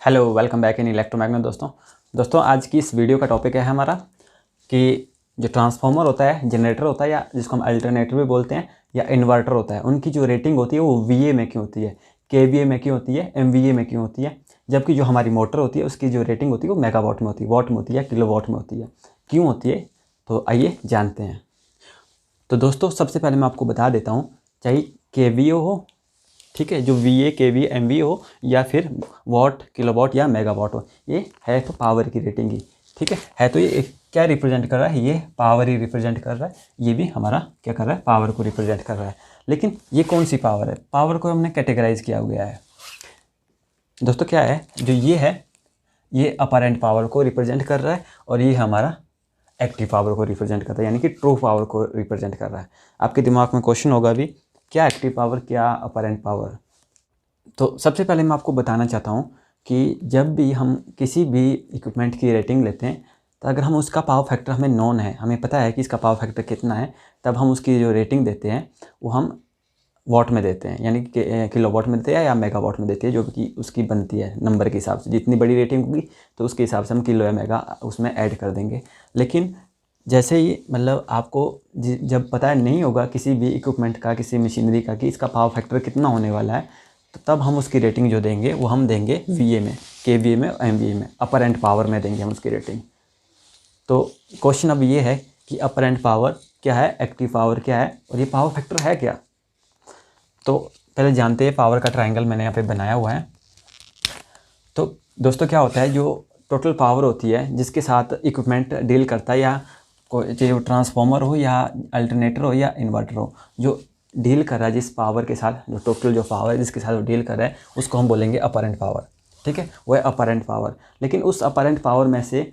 Hello, welcome back in electromagnet. दोस्तों आज की इस वीडियो का टॉपिक है हमारा कि जो ट्रांसफार्मर होता है, जनरेटर होता है, या जिसको हम अल्टरनेटर भी बोलते हैं, या इन्वर्टर होता है, उनकी जो रेटिंग होती है वो वीए में क्यों होती है, केवीए में क्यों होती है, एमवीए में क्यों होती है, जबकि जो हमारी मोटर होती है उसकी जो रेटिंग होती है वो मेगावाट में होती है, वाट में होती है, किलोवाट में होती है। क्यों होती है, तो आइए जानते हैं। तो दोस्तों सबसे पहले मैं आपको बता देता हूँ, चाहे केवीए हो, ठीक है, जो वीए केवी एमवी हो, या फिर वाट किलोवाट या मेगावाट हो, ये है तो पावर की रेटिंग ही, ठीक है तो ये क्या रिप्रेजेंट कर रहा है, ये पावर ही रिप्रेजेंट कर रहा है। ये भी हमारा क्या कर रहा है, पावर को रिप्रेजेंट कर रहा है। लेकिन ये कौन सी पावर है, पावर को हमने कैटेगराइज किया गया है दोस्तों। क्या है, जो ये है ये अपरेंट पावर को रिप्रेजेंट कर रहा है, और ये हमारा एक्टिव पावर को रिप्रेजेंट करता है, यानी कि ट्रू पावर को रिप्रेजेंट कर रहा है। आपके दिमाग में क्वेश्चन होगा भी, क्या एक्टिव पावर, क्या अपरेंट पावर। तो सबसे पहले मैं आपको बताना चाहता हूँ कि जब भी हम किसी भी इक्विपमेंट की रेटिंग लेते हैं, तो अगर हम उसका पावर फैक्टर हमें नॉन है, हमें पता है कि इसका पावर फैक्टर कितना है, तब हम उसकी जो रेटिंग देते हैं वो हम वाट में देते हैं, यानी कि किलोवाट में देते हैं या मेगावाट में देते हैं, जो कि उसकी बनती है नंबर के हिसाब से। जितनी बड़ी रेटिंग होगी तो उसके हिसाब से हम किलो या मेगा उसमें ऐड कर देंगे। लेकिन जैसे ही मतलब आपको जब पता नहीं होगा किसी भी इक्विपमेंट का, किसी मशीनरी का, कि इसका पावर फैक्टर कितना होने वाला है, तो तब हम उसकी रेटिंग जो देंगे वो हम देंगे वीए में, केवीए में, एमवीए में, अपरेंट पावर में देंगे हम उसकी रेटिंग। तो क्वेश्चन अब ये है कि अपरेंट पावर क्या है, एक्टिव पावर क्या है, और ये पावर फैक्टर है क्या। तो पहले जानते हैं, पावर का ट्रायंगल मैंने यहाँ पे बनाया हुआ है। तो दोस्तों क्या होता है, जो टोटल पावर होती है जिसके साथ इक्विपमेंट डील करता है, या कोई चाहे ट्रांसफार्मर हो या अल्टरनेटर हो या इन्वर्टर हो, जो डील कर रहा है जिस पावर के साथ, जो टोटल जो पावर है जिसके साथ वो डील कर रहा है, उसको हम बोलेंगे अपरेंट पावर, ठीक है, वो है अपरेंट पावर। लेकिन उस अपरेंट पावर में से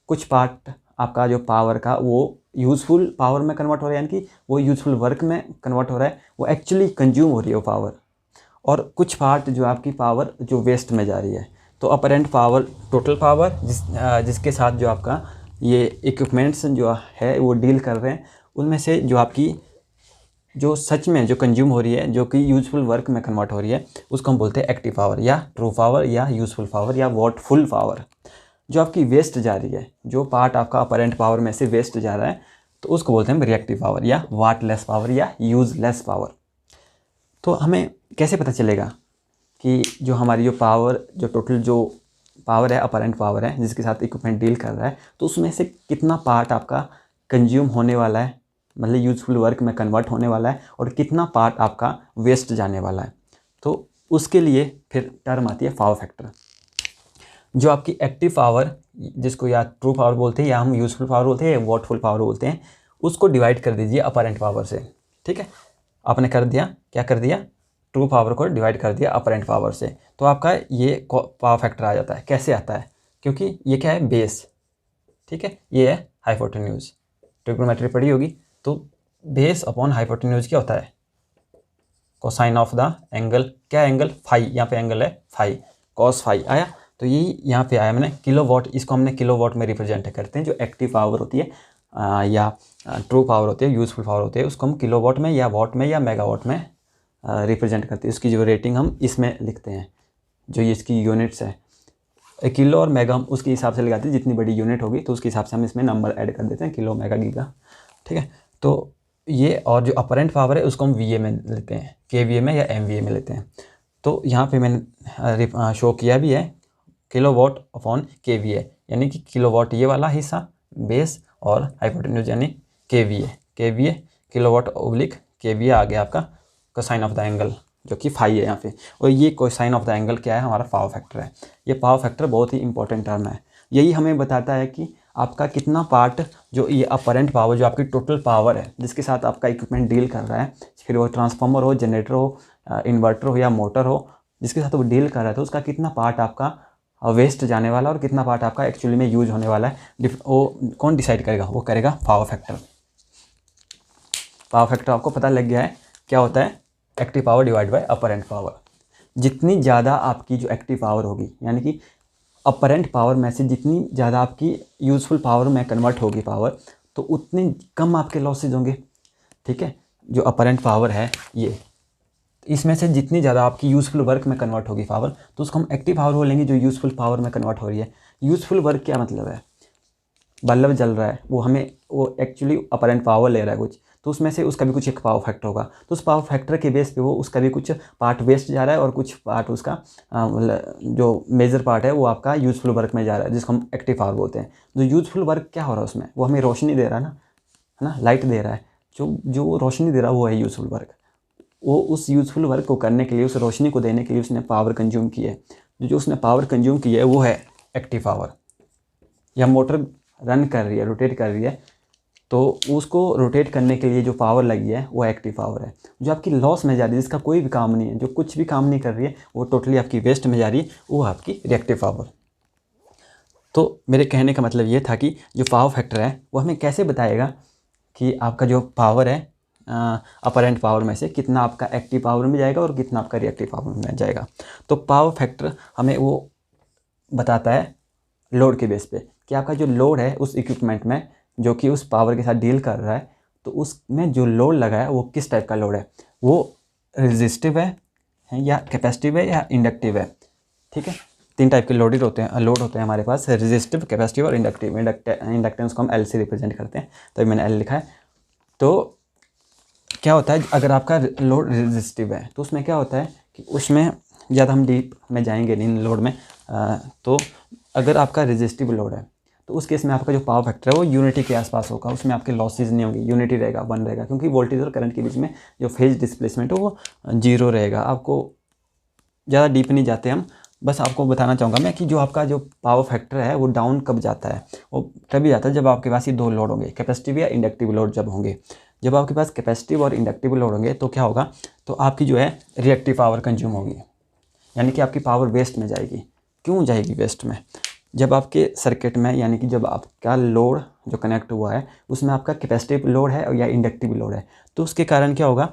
कुछ पार्ट आपका जो पावर का वो यूज़फुल पावर में कन्वर्ट हो रहा है, यानी कि वो यूज़फुल वर्क में कन्वर्ट हो रहा है, वो एक्चुअली कंज्यूम हो रही है वो पावर, और कुछ पार्ट जो आपकी पावर जो वेस्ट में जा रही है। तो अपरेंट पावर टोटल पावर जिसके साथ जो आपका ये इक्विपमेंट्स जो है वो डील कर रहे हैं, उनमें से जो आपकी जो सच में जो कंज्यूम हो रही है, जो कि यूज़फुल वर्क में कन्वर्ट हो रही है, उसको हम बोलते हैं एक्टिव पावर, या ट्रू पावर, या यूज़फुल पावर, या वॉटफुल पावर। जो आपकी वेस्ट जा रही है, जो पार्ट आपका अपरेंट पावर में से वेस्ट जा रहा है, तो उसको बोलते हैं रिएक्टिव पावर, या वाटलेस पावर, या यूज़लेस पावर। तो हमें कैसे पता चलेगा कि जो हमारी जो पावर, जो टोटल जो पावर है, अपरेंट पावर है जिसके साथ इक्विपमेंट डील कर रहा है, तो उसमें से कितना पार्ट आपका कंज्यूम होने वाला है, मतलब यूज़फुल वर्क में कन्वर्ट होने वाला है, और कितना पार्ट आपका वेस्ट जाने वाला है। तो उसके लिए फिर टर्म आती है पावर फैक्टर। जो आपकी एक्टिव पावर, जिसको या ट्रू पावर बोलते हैं, या हम यूज़फुल पावर बोलते हैं, या वॉटफुल पावर बोलते हैं, उसको डिवाइड कर दीजिए अपरेंट पावर से, ठीक है। आपने कर दिया, क्या कर दिया, ट्रू पावर को डिवाइड कर दिया अपरेंट पावर से, तो आपका ये पावर फैक्टर आ जाता है। कैसे आता है, क्योंकि ये क्या है, बेस, ठीक है, ये है हाइपोटेन्यूज, ट्रिग्नोमेट्री पढ़ी होगी। तो बेस अपॉन हाइपोटेन्यूज क्या होता है, कोसाइन ऑफ द एंगल, क्या एंगल, फाई, यहाँ पे एंगल है फाई, कॉस फाई आया। तो ये यहाँ पे आया मैंने किलोवाट, इसको हमने किलोवाट में रिप्रेजेंट करते हैं। जो एक्टिव पावर होती है या ट्रू पावर होती है, यूज़फुल पावर होती है, उसको हम किलोवाट में या वाट में या मेगावाट में रिप्रेजेंट करते हैं। उसकी जो रेटिंग हम इसमें लिखते हैं, जो ये इसकी यूनिट्स है, किलो और मेगा हम उसके हिसाब से लगाते हैं, जितनी बड़ी यूनिट होगी तो उसके हिसाब से हम इसमें नंबर ऐड कर देते हैं, किलो, मेगा, गीगा, ठीक है। तो ये, और जो अपरेंट पावर है उसको हम वीए में लेते हैं, केवीए में या एमवीए में लेते हैं। तो यहाँ पे मैंने शो किया भी है, किलोवाट अपॉन केवीए, यानी कि किलोवाट ये वाला हिस्सा बेस, और हाइपोटेन्यूज यानी केवीए किलोवाट ओब्लिक केवीए आ गया आपका कोसाइन ऑफ द एंगल, जो कि फाई है यहाँ पे। और ये कोसाइन ऑफ द एंगल क्या है, हमारा पावर फैक्टर है। ये पावर फैक्टर बहुत ही इंपॉर्टेंट टर्म है, यही हमें बताता है कि आपका कितना पार्ट, जो ये अपरेंट पावर, जो आपकी टोटल पावर है जिसके साथ आपका इक्विपमेंट डील कर रहा है, फिर वो ट्रांसफार्मर हो, जनरेटर हो, इन्वर्टर हो या मोटर हो, जिसके साथ वो डील कर रहा है, तो उसका कितना पार्ट आपका वेस्ट जाने वाला और कितना पार्ट आपका एक्चुअली में यूज होने वाला है, वो कौन डिसाइड करेगा, वो करेगा पावर फैक्टर। पावर फैक्टर आपको पता लग गया है क्या होता है, active power divide by apparent power. जितनी ज़्यादा आपकी जो एक्टिव पावर होगी, यानी कि अपरेंट पावर में से जितनी ज़्यादा आपकी यूज़फुल पावर में कन्वर्ट होगी पावर, तो उतने कम आपके लॉसेज होंगे, ठीक है। जो अपरेंट पावर है ये, इसमें से जितनी ज़्यादा आपकी यूज़फुल वर्क में कन्वर्ट होगी पावर, तो उसको हम एक्टिव पावर बोलेंगे, जो यूज़फुल पावर में कन्वर्ट हो रही है। यूज़फुल वर्क क्या मतलब है? बल्ब जल रहा है, वो एक्चुअली अपरेंट पावर ले रहा है कुछ, तो उसमें से उसका भी कुछ एक पावर फैक्टर होगा, तो उस पावर फैक्टर के बेस पे वो उसका भी कुछ पार्ट वेस्ट जा रहा है और कुछ पार्ट उसका जो मेजर पार्ट है वो आपका यूज़फुल वर्क में जा रहा है, जिसको हम एक्टिव पावर बोलते हैं। जो यूज़फुल वर्क क्या हो रहा है उसमें, वो हमें रोशनी दे रहा है ना, लाइट दे रहा है, जो रोशनी दे रहा है वो है यूज़फुल वर्क। वो उस यूज़फुल वर्क को करने के लिए, उस रोशनी को देने के लिए उसने पावर कंज्यूम की है। जो उसने पावर कंज्यूम की है वो है एक्टिव पावर। या मोटर रन कर रही है, रोटेट कर रही है, तो उसको रोटेट करने के लिए जो पावर लगी है वो एक्टिव पावर है। जो आपकी लॉस में जा रही है, जिसका कोई भी काम नहीं है, जो कुछ भी काम नहीं कर रही है, वो टोटली आपकी वेस्ट में जा रही है, वो आपकी रिएक्टिव पावर। तो मेरे कहने का मतलब ये था कि जो पावर फैक्टर है वो हमें कैसे बताएगा कि आपका जो पावर है अपरेंट पावर में से कितना आपका एक्टिव पावर में जाएगा और कितना आपका रिएक्टिव पावर में जाएगा। तो पावर फैक्टर हमें वो बताता है लोड के बेस पे कि आपका जो लोड है उस इक्विपमेंट में जो कि उस पावर के साथ डील कर रहा है, तो उसमें जो लोड लगा है वो किस टाइप का लोड है, वो रेजिस्टिव है या कैपेसिटिव है या इंडक्टिव है। ठीक है, 3 टाइप के लोड होते हैं हमारे पास, रेजिस्टिव, कैपेसिटिव और इंडक्टिव। इंडक्टेंस को हम एल से रिप्रेजेंट करते हैं, तो मैंने एल लिखा है। तो क्या होता है, अगर आपका लोड रेजिस्टिव है तो उसमें क्या होता है कि उसमें ज़्यादा हम डीप में जाएंगे नहीं लोड में। तो अगर आपका रेजिस्टिव लोड है तो उस केस में आपका जो पावर फैक्टर है वो यूनिटी के आसपास होगा, उसमें आपके लॉसेज नहीं होंगे, यूनिटी रहेगा, 1 रहेगा, क्योंकि वोल्टेज और करंट के बीच में जो फेज डिस्प्लेसमेंट है वो 0 रहेगा। आपको ज़्यादा डीप नहीं जाते हम, बस आपको बताना चाहूँगा मैं कि जो आपका जो पावर फैक्टर है वो डाउन कब जाता है, वो तभी जाता है जब आपके पास ये 2 लोड होंगे, कैपेसिटिव या इंडक्टिव लोड जब होंगे। जब आपके पास कैपेसिटिव और इंडक्टिव लोड होंगे तो क्या होगा, तो आपकी जो है रिएक्टिव पावर कंज्यूम होगी, यानी कि आपकी पावर वेस्ट में जाएगी। क्यों जाएगी वेस्ट में? जब आपके सर्किट में, यानी कि जब आपका लोड जो कनेक्ट हुआ है उसमें आपका कैपेसिटिव लोड है या इंडक्टिव लोड है, तो उसके कारण क्या होगा,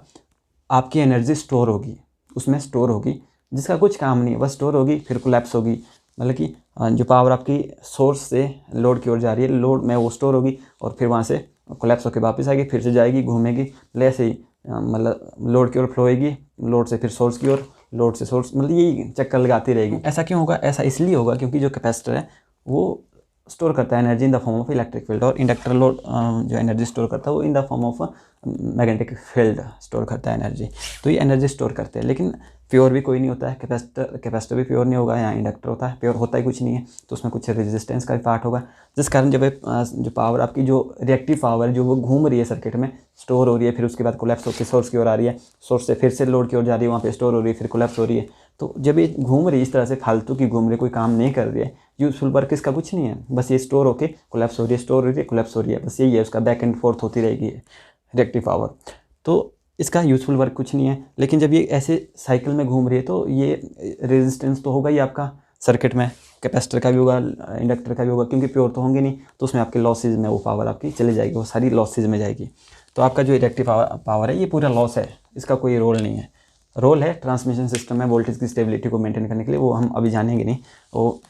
आपकी एनर्जी स्टोर होगी, उसमें स्टोर होगी, जिसका कुछ काम नहीं है, बस स्टोर होगी फिर कोलैप्स होगी। मतलब कि जो पावर आपकी सोर्स से लोड की ओर जा रही है, लोड में वो स्टोर होगी और फिर वहाँ से कोलैप्स होकर वापस आएगी, फिर से जाएगी, घूमेगी, मतलब ऐसे ही मतलब लोड की ओर फ्लो होगी, लोड से फिर सोर्स की ओर, लोड से सोर्स, मतलब यही चक्कर लगाती रहेगी। ऐसा क्यों होगा? ऐसा इसलिए होगा क्योंकि जो कैपेसिटर है वो स्टोर करता है energy in the form of electric field, और इंडक्टर लोड जो एनर्जी स्टोर करता है वो in the form of magnetic field store करता है एनर्जी। तो ये एनर्जी स्टोर करते हैं, लेकिन प्योर भी कोई नहीं होता है, कैपेसिटर भी प्योर नहीं होगा, या इंडक्टर होता है प्योर होता ही कुछ नहीं है, तो उसमें कुछ रेजिस्टेंस का भी पार्ट होगा, जिस कारण जब जो पावर आपकी जो रिएक्टिव पावर है जो वो घूम रही है सर्किट में, स्टोर हो रही है, फिर उसके बाद कोलैप्स होकर सोर्स की ओर आ रही है, सोर्स से फिर से लोड की ओर जा रही है, वहाँ पे स्टोर हो रही है, फिर कोलैप्स हो रही है। तो जब ये घूम रही है इस तरह से फालतू की घूम रही है, कोई काम नहीं कर रही है, यूजफुल वर्क इसका कुछ नहीं है, बस ये स्टोर होकर कोलैप्स हो रही है, स्टोर हो रही है, कोलैप्स हो रही है, बस यही है, उसका बैक एंड फोर्थ होती रहेगी रिएक्टिव पावर। तो इसका यूजफुल वर्क कुछ नहीं है। लेकिन जब ये ऐसे साइकिल में घूम रही है तो ये रेजिस्टेंस तो होगा ही आपका सर्किट में, कैपेसिटर का भी होगा, इंडक्टर का भी होगा, क्योंकि प्योर तो होंगे नहीं, तो उसमें आपके लॉसेज में वो पावर आपकी चली जाएगी, वो सारी लॉसेज में जाएगी। तो आपका जो रिएक्टिव पावर है ये पूरा लॉस है, इसका कोई रोल नहीं है। रोल है ट्रांसमिशन सिस्टम में वोल्टेज की स्टेबिलिटी को मेंटेन करने के लिए, वो हम अभी जानेंगे नहीं, वो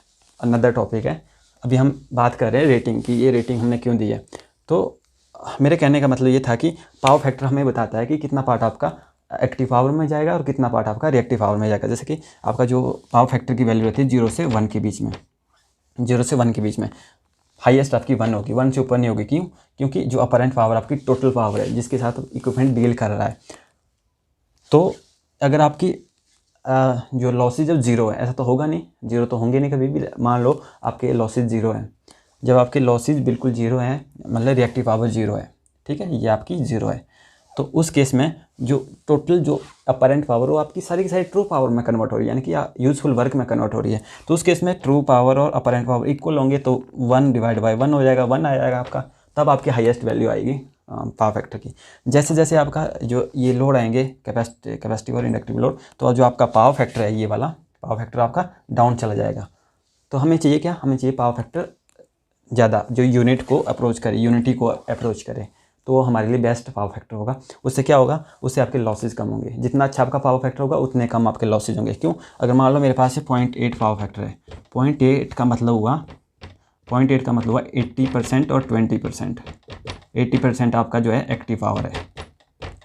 अनदर टॉपिक है। अभी हम बात कर रहे हैं रेटिंग की, ये रेटिंग हमने क्यों दी है। तो मेरे कहने का मतलब ये था कि पावर फैक्टर हमें बताता है कि कितना पार्ट आपका एक्टिव पावर में जाएगा और कितना पार्ट आपका रिएक्टिव पावर में जाएगा। जैसे कि आपका जो पावर फैक्टर की वैल्यू रहती है 0 से 1 के बीच में, 0 से 1 के बीच में हाईएस्ट आपकी 1 होगी, 1 से ऊपर नहीं होगी। क्यों? क्योंकि जो अपरेंट पावर आपकी टोटल पावर है जिसके साथ इक्विपमेंट डील कर रहा है। तो अगर आपकी जो लॉसेज जब 0 है, ऐसा तो होगा नहीं, 0 तो होंगे नहीं कभी भी। मान लो आपके लॉसेज 0 है, जब आपके लॉसेज बिल्कुल 0 है, मतलब रिएक्टिव पावर 0 है, ठीक है, ये आपकी 0 है, तो उस केस में जो टोटल जो अपरेंट पावर वो आपकी सारी की सारी ट्रू पावर में कन्वर्ट हो रही है, यानी कि यूजफुल वर्क में कन्वर्ट हो रही है। तो उस केस में ट्रू पावर और अपरेंट पावर इक्वल होंगे, तो 1/1 हो जाएगा, 1 आ जाएगा आपका, तब आपकी हाईएस्ट वैल्यू आएगी पावर फैक्टर की। जैसे जैसे आपका जो ये लोड आएंगे कैपेसिटिव और इंडक्टिव लोड, तो जो आपका पावर फैक्टर है ये वाला पावर फैक्टर आपका डाउन चला जाएगा। तो हमें चाहिए क्या? हमें चाहिए पावर फैक्टर ज़्यादा, जो यूनिट को अप्रोच करे, यूनिटी को अप्रोच करे, तो वो हमारे लिए बेस्ट पावर फैक्टर होगा। उससे क्या होगा? उससे आपके लॉसेज कम होंगे। जितना अच्छा आपका पावर फैक्टर होगा उतने कम आपके लॉसेज होंगे। क्यों? अगर मान लो मेरे पास 0.8 पावर फैक्टर है, 0.8 का मतलब हुआ 80% और 20%। 80% आपका जो है एक्टिव पावर है,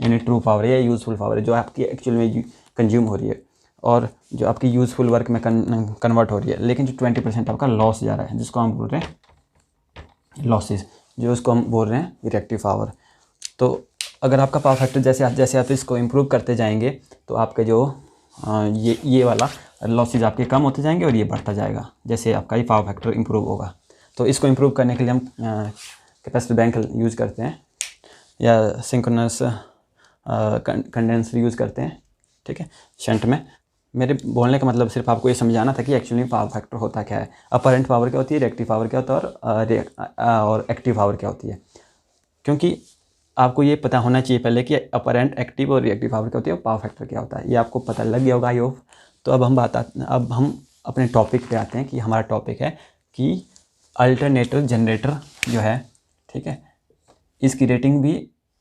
यानी ट्रू पावर है या यूजफुल पावर है, जो आपकी एक्चुअल में कंज्यूम हो रही है और जो आपकी यूज़फुल वर्क में कन्वर्ट हो रही है, लेकिन जो 20% आपका लॉस जा रहा है, जिसको हम बोल रहे हैं लॉसेस, जो उसको हम बोल रहे हैं रिएक्टिव पावर। तो अगर आपका पावर फैक्टर जैसे आप इसको इम्प्रूव करते जाएंगे तो आपके जो ये वाला लॉसेज आपके कम होते जाएंगे और ये बढ़ता जाएगा जैसे आपका ये पावर फैक्टर इम्प्रूव होगा। तो इसको इम्प्रूव करने के लिए हम कैपेसिटर बैंक यूज़ करते हैं या सिंक्रोनस कंडेंसर यूज़ करते हैं, ठीक है, शंट में। मेरे बोलने का मतलब सिर्फ आपको ये समझाना था कि एक्चुअली पावर फैक्टर होता क्या है, अपरेंट पावर क्या होती है, रिएक्टिव पावर क्या होता है और एक्टिव पावर क्या होती है। क्योंकि आपको ये पता होना चाहिए पहले कि अपरेंट, एक्टिव और रिएक्टिव पावर क्या होती है और पावर फैक्टर क्या होता है, ये आपको पता लग गया होगा आई होप। तो अब हम अपने टॉपिक पे आते हैं कि हमारा टॉपिक है कि अल्टरनेटर जनरेटर जो है, ठीक है, इसकी रेटिंग भी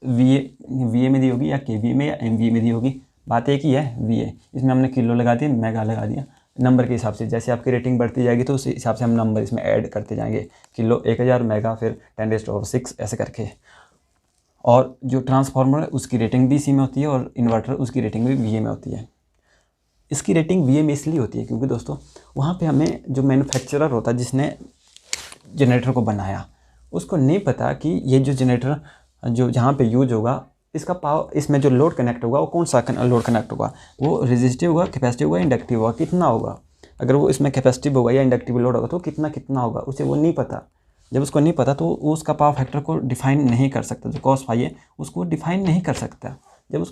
वीए में दी होगी या केवीए में या एमवीए में दी होगी। बात एक ही है, वीए, इसमें हमने किलो लगा दिया, मेगा लगा दिया, नंबर के हिसाब से। जैसे आपकी रेटिंग बढ़ती जाएगी तो उस हिसाब से हम नंबर इसमें ऐड करते जाएंगे, किलो 1000, मेगा फिर 10⁻⁶ ऐसे करके। और जो ट्रांसफार्मर है उसकी रेटिंग भी इसी में होती है और इन्वर्टर उसकी रेटिंग भी वीए में होती है। इसकी रेटिंग वीए में इसलिए होती है क्योंकि दोस्तों वहाँ पे हमें जो मैन्युफैक्चरर होता है जिसने जनरेटर को बनाया, उसको नहीं पता कि ये जो जनरेटर जो जहाँ पे यूज होगा, इसका पावर, इसमें जो लोड कनेक्ट होगा वो कौन सा लोड कनेक्ट होगा, वो रेजिस्टिव होगा, कैपेसिटिव होगा, इंडक्टिव होगा, कितना होगा। अगर वो इसमें कैपेसिटिव होगा या इंडक्टिव लोड होगा तो कितना होगा, उसे वो नहीं पता। जब उसको नहीं पता तो वो उसका पावर फैक्टर को डिफाइन नहीं कर सकता, जो कॉस फाई है उसको डिफाइन नहीं कर सकता। जब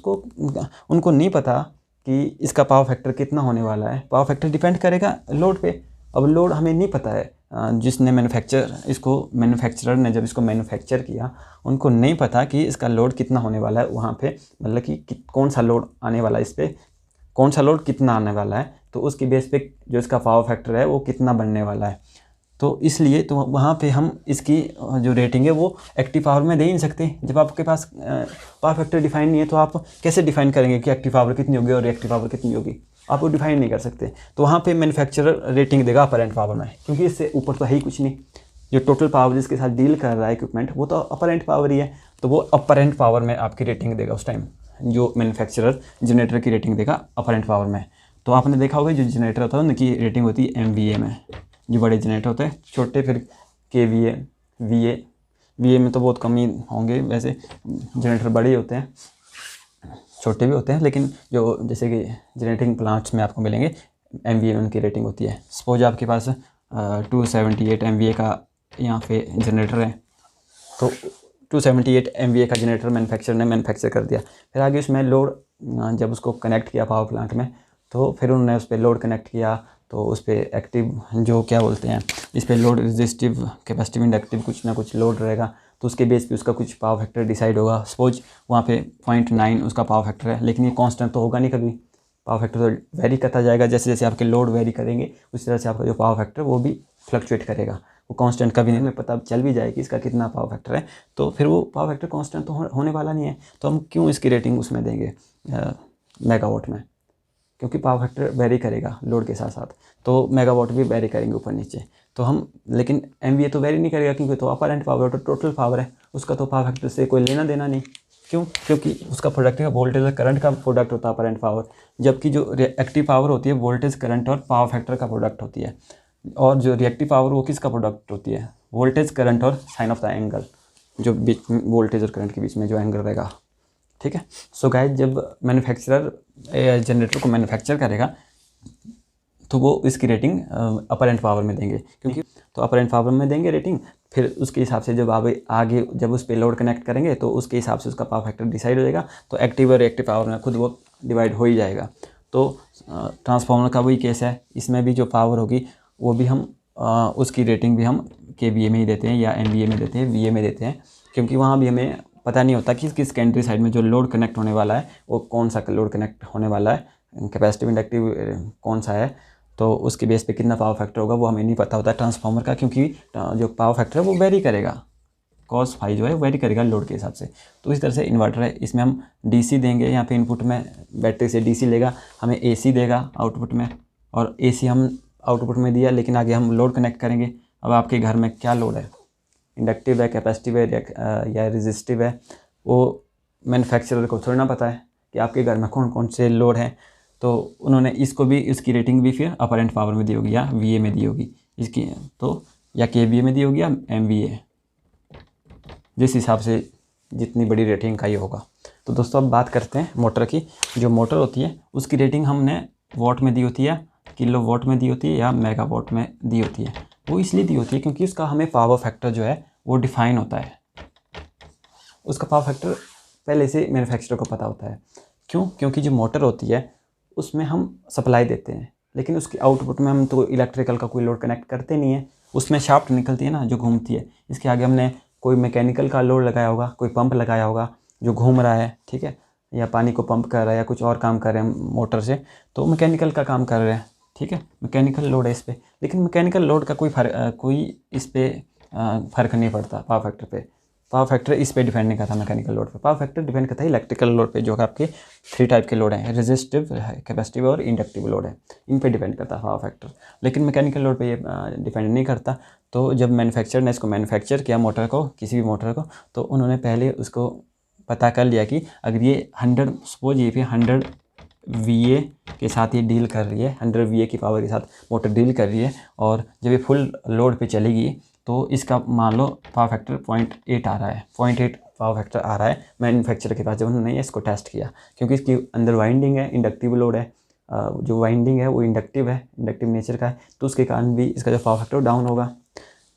उनको नहीं पता कि इसका पावर फैक्टर कितना होने वाला है, पावर फैक्टर डिपेंड करेगा लोड पे। अब लोड हमें नहीं पता है, जिसने मैन्युफैक्चरर ने जब इसको मैन्युफैक्चर किया उनको नहीं पता कि इसका लोड कितना होने वाला है वहाँ पे, मतलब कि कौन सा लोड आने वाला है, इस पर कौन सा लोड कितना आने वाला है, तो उसकी बेस पे जो इसका पावर फैक्टर है वो कितना बनने वाला है। तो इसलिए तो वहाँ पे हम इसकी जो रेटिंग है वो एक्टिव पावर में दे ही नहीं सकते। जब आपके पास पावर फैक्टर डिफाइन नहीं है तो आप कैसे डिफाइन करेंगे कि एक्टिव पावर कितनी होगी और रिएक्टिव पावर कितनी होगी, आप वो डिफाइन नहीं कर सकते। तो वहाँ पे मैन्युफैक्चरर रेटिंग देगा अपरेंट पावर में, क्योंकि इससे ऊपर तो है ही कुछ नहीं। जो टोटल पावर जिसके साथ डील कर रहा है इक्विपमेंट, वो तो अपरेंट पावर ही है, तो वो अपरेंट पावर में आपकी रेटिंग देगा उस टाइम। जो मैन्युफैक्चरर जनरेटर की रेटिंग देगा अपरेंट पावर में। तो आपने देखा होगा जो जनरेटर होता है उनकी रेटिंग होती है एमवीए में, जो बड़े जनरेटर होते हैं, छोटे फिर केवीए, वीए में तो बहुत कम ही होंगे, वैसे जनरेटर बड़े ही होते हैं, छोटे भी होते हैं, लेकिन जो जैसे कि जनरेटिंग प्लांट्स में आपको मिलेंगे एमवीए में उनकी रेटिंग होती है। सपोज आपके पास 278 एमवीए का यहाँ पे जनरेटर है, तो 278 एमवीए का जनरेटर मैन्युफैक्चरर ने मैन्युफैक्चर कर दिया। फिर आगे उसमें लोड, जब उसको कनेक्ट किया पावर प्लांट में, तो फिर उन्होंने उस पर लोड कनेक्ट किया, तो उस पर एक्टिव जो क्या बोलते हैं, इस पर लोड रेजिस्टिव, कैपेसिटिव, इंडक्टिव कुछ ना कुछ लोड रहेगा, तो उसके बेस पे उसका कुछ पावर फैक्टर डिसाइड होगा। सपोज वहाँ पे 0.9 उसका पावर फैक्टर है, लेकिन ये कांस्टेंट तो होगा नहीं कभी, पावर फैक्टर तो वेरी करता जाएगा। जैसे जैसे आपके लोड वेरी करेंगे उसी तरह से आपका जो पावर फैक्टर वो भी फ्लक्चुएट करेगा, वो कांस्टेंट कभी नहीं, हमें पता चल भी जाए कि इसका कितना पावर फैक्टर है, तो फिर वो पावर फैक्टर कांस्टेंट तो होने वाला नहीं है। तो हम क्यों इसकी रेटिंग उसमें देंगे मेगावाट में, क्योंकि पावर फैक्टर वेरी करेगा लोड के साथ साथ, तो मेगावाट भी वेरी करेंगे ऊपर नीचे। तो हम, लेकिन एमवीए तो वेरी नहीं करेगा क्योंकि तो अपरेंट पावर, तो टोटल पावर है, उसका तो पावर फैक्टर से कोई लेना देना नहीं। क्यों? क्योंकि उसका प्रोडक्ट है वोल्टेज और करंट का प्रोडक्ट होता है अपरेंट पावर, जबकि जो एक्टिव पावर होती है वोल्टेज, करंट और पावर फैक्टर का प्रोडक्ट होती है। और जो रिएक्टिव पावर वो किसका प्रोडक्ट होती है, वोल्टेज, करंट और साइन ऑफ द एंगल, जो बीच वोल्टेज और करंट के बीच में जो एंगल रहेगा, ठीक है। सो गाइस, जब मैन्युफैक्चरर जनरेटर को मैन्युफैक्चर करेगा तो वो इसकी रेटिंग अपरेंट पावर में देंगे, क्योंकि तो अपरेंट पावर में देंगे रेटिंग, फिर उसके हिसाब से जब आप आगे जब उस पर लोड कनेक्ट करेंगे तो उसके हिसाब से उसका पावर फैक्टर डिसाइड हो जाएगा, तो एक्टिव और रिएक्टिव पावर में खुद वो डिवाइड हो ही जाएगा। तो ट्रांसफार्मर का वही केस है, इसमें भी जो पावर होगी वो भी हम उसकी रेटिंग भी हम केवीए में ही देते हैं या एमवीए में देते हैं, वीए में देते हैं, क्योंकि वहाँ भी हमें पता नहीं होता कि किस सेकेंडरी साइड में जो लोड कनेक्ट होने वाला है वो कौन सा लोड कनेक्ट होने वाला है, कैपेसिटिव, इंडक्टिव कौन सा है, तो उसके बेस पे कितना पावर फैक्टर होगा वो हमें नहीं पता होता ट्रांसफार्मर का, क्योंकि जो पावर फैक्टर है वो वेरी करेगा, कॉस फाई जो है वेरी करेगा लोड के हिसाब से। तो इस तरह से इन्वर्टर है, इसमें हम डीसी देंगे, यहाँ पे इनपुट में बैटरी से डीसी लेगा, हमें एसी देगा आउटपुट में, और एसी हम आउटपुट में दिया, लेकिन आगे हम लोड कनेक्ट करेंगे। अब आपके घर में क्या लोड है, इंडक्टिव है, कैपेसिटिव है या रेजिस्टिव है, वो मैन्युफैक्चरर को थोड़ा ना पता है कि आपके घर में कौन कौन से लोड हैं। तो उन्होंने इसको भी, इसकी रेटिंग भी फिर अपरेंट पावर में दी होगी या VA में दी होगी इसकी, तो या KVA में दी होगी या MVA, जिस हिसाब से जितनी बड़ी रेटिंग का ही होगा। तो दोस्तों अब बात करते हैं मोटर की। जो मोटर होती है उसकी रेटिंग हमने वॉट में दी होती है, किलो वॉट में दी होती है या मेगावाट में दी होती है। वो इसलिए दी होती है क्योंकि उसका हमें पावर फैक्टर जो है वो डिफाइन होता है। उसका पावर फैक्टर पहले से मैन्युफैक्चरर को पता होता है। क्यों? क्योंकि जो मोटर होती है उसमें हम सप्लाई देते हैं, लेकिन उसकी आउटपुट में हम तो इलेक्ट्रिकल का कोई लोड कनेक्ट करते नहीं है। उसमें शाफ्ट निकलती है ना जो घूमती है, इसके आगे हमने कोई मैकेनिकल का लोड लगाया होगा, कोई पंप लगाया होगा जो घूम रहा है, ठीक है, या पानी को पंप कर रहा है या कुछ और काम कर रहे हैं मोटर से, तो मैकेनिकल का काम कर रहे हैं, ठीक है, मैकेनिकल लोड है इस पर। लेकिन मैकेनिकल लोड का कोई इस पर फ़र्क नहीं पड़ता पावर फैक्टर पे। पावर फैक्टर इस पे डिपेंड नहीं करता मैकेनिकल लोड पे। पावर फैक्टर डिपेंड करता है इलेक्ट्रिकल लोड पे, जो कि आपके 3 टाइप के लोड हैं, रेजिस्टिव, कैपेसिटिव और इंडक्टिव लोड है। इन पे डिपेंड करता है पावर फैक्टर, लेकिन मैकेनिकल लोड पे ये डिपेंड नहीं करता। तो जब मैन्युफैक्चरर ने इसको मैन्युफैक्चर किया मोटर को, किसी भी मोटर को, तो उन्होंने पहले उसको पता कर लिया कि अगर ये 100, सपोज ये फिर 100 VA के साथ ये डील कर रही है, 100 VA की पावर के साथ मोटर डील कर रही है, और जब ये फुल लोड पे चलेगी तो इसका मान लो पावर फैक्टर 0.8 आ रहा है, 0.8 पावर फैक्टर आ रहा है मैन्युफैक्चरर के पास जब उन्होंने इसको टेस्ट किया। क्योंकि इसकी अंदर वाइंडिंग है, इंडक्टिव लोड है, जो वाइंडिंग है वो इंडक्टिव है, इंडक्टिव नेचर का है, तो उसके कारण भी इसका जो पावर फैक्टर डाउन होगा।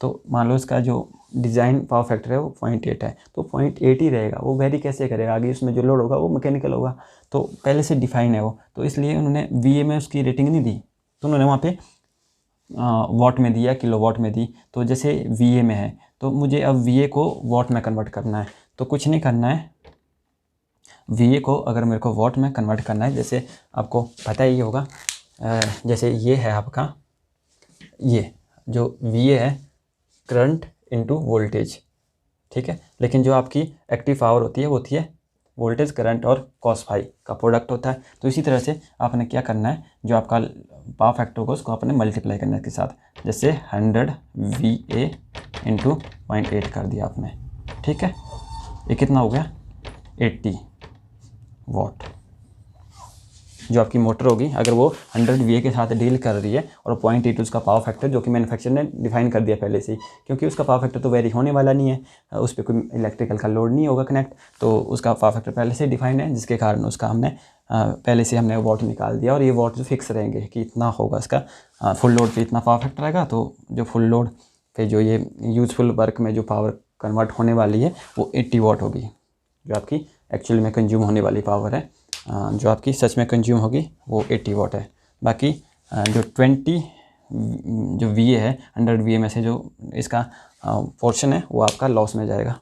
तो मान लो इसका जो डिज़ाइन पावर फैक्टर है वो 0.8 है, तो 0.8 ही रहेगा। वो वेरी कैसे करेगा? आगे उसमें जो लोड होगा वो मैकेनिकल होगा, तो पहले से डिफाइन है वो। तो इसलिए उन्होंने VA में उसकी रेटिंग नहीं दी, तो उन्होंने वहाँ पे वॉट में दिया, किलो वॉट में दी। तो जैसे VA में है तो मुझे अब VA को वॉट में कन्वर्ट करना है, तो कुछ नहीं करना है। VA को अगर मेरे को वॉट में कन्वर्ट करना है, जैसे आपको पता ही होगा, जैसे ये है आपका, ये जो VA है करंट इनटू वोल्टेज, ठीक है, लेकिन जो आपकी एक्टिव पावर होती है वो होती है वोल्टेज, करंट और cos फाई का प्रोडक्ट होता है। तो इसी तरह से आपने क्या करना है, जो आपका पावर फैक्टर होगा उसको आपने मल्टीप्लाई करना है इसके साथ। जैसे 100 VA इंटू 0.8 कर दिया आपने, ठीक है, ये कितना हो गया? 80 वॉट। जो आपकी मोटर होगी अगर वो 100 VA के साथ डील कर रही है और 0.8 उसका पावर फैक्टर, जो कि मैन्युफैक्चरर ने डिफाइन कर दिया पहले से ही, क्योंकि उसका पावर फैक्टर तो वेरी होने वाला नहीं है, उस पर कोई इलेक्ट्रिकल का लोड नहीं होगा कनेक्ट, तो उसका पावर फैक्टर पहले से डिफाइन है, जिसके कारण उसका हमने पहले से हमने वॉट निकाल दिया। और ये वॉट जो फिक्स रहेंगे कि इतना होगा इसका, फुल लोड पे इतना पावर फैक्टर आएगा, तो जो फुल लोड पे जो ये यूजफुल वर्क में जो पावर कन्वर्ट होने वाली है वो 80 वॉट होगी, जो आपकी एक्चुअल में कंज्यूम होने वाली पावर है। जो आपकी सच में कंज्यूम होगी वो 80 वॉट है। बाकी जो 20 जो VA है, 100 VA में से जो इसका पोर्शन है वो आपका लॉस में जाएगा,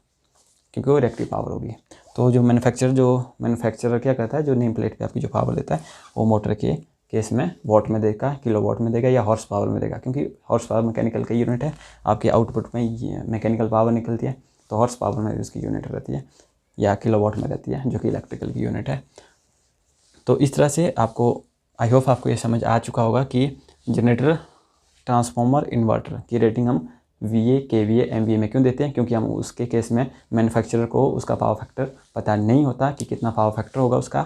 क्योंकि वो रिएक्टिव पावर होगी। तो जो मैन्युफैक्चरर क्या करता है, जो नेम प्लेट पे आपकी जो पावर देता है वो मोटर के केस में वॉट में देगा, किलो वॉट में देगा या हॉर्स पावर में देगा, क्योंकि हॉर्स पावर मैकेनिकल का यूनिट है। आपके आउटपुट में मैकेनिकल पावर निकलती है, तो हॉर्स पावर में उसकी यूनिट रहती है, या किलो वॉट में रहती है, जो कि इलेक्ट्रिकल की यूनिट है। तो इस तरह से आपको, आई होप आपको ये समझ आ चुका होगा कि जनरेटर, ट्रांसफार्मर, इन्वर्टर की रेटिंग हम VA, KVA, MVA में क्यों देते हैं, क्योंकि हम उसके केस में मैन्युफैक्चरर को उसका पावर फैक्टर पता नहीं होता कि कितना पावर फैक्टर होगा उसका,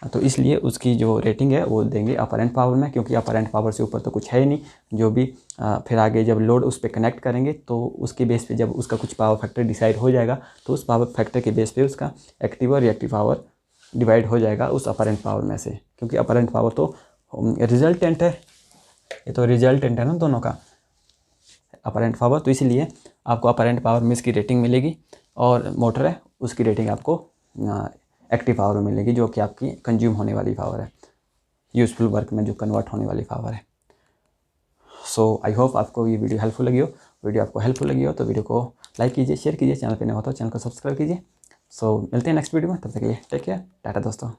तो इसलिए उसकी जो रेटिंग है वो देंगे अपरेंट पावर में, क्योंकि अपरेंट पावर से ऊपर तो कुछ है ही नहीं। जो भी फिर आगे जब लोड उस पर कनेक्ट करेंगे तो उसके बेस पे जब उसका कुछ पावर फैक्टर डिसाइड हो जाएगा, तो उस पावर फैक्टर के बेस पे उसका एक्टिव और रिएक्टिव पावर डिवाइड हो जाएगा उस अपरेंट पावर में से, क्योंकि अपरेंट पावर तो रिजल्टेंट है, ये तो रिजल्टेंट है ना दोनों का, अपरेंट पावर। तो इसीलिए आपको अपरेंट पावर में इसकी रेटिंग मिलेगी, और मोटर है उसकी रेटिंग आपको एक्टिव पावर में मिलेगी, जो कि आपकी कंज्यूम होने वाली पावर है, यूजफुल वर्क में जो कन्वर्ट होने वाली पावर है। सो आई होप आपको ये वीडियो हेल्पफुल लगी हो। वीडियो आपको हेल्पफुल लगी हो तो वीडियो को लाइक कीजिए, शेयर कीजिए, चैनल पे नया हो तो चैनल को सब्सक्राइब कीजिए। सो मिलते हैं नेक्स्ट वीडियो में, तब तक के लिए टेक केयर, टाटा दोस्तों।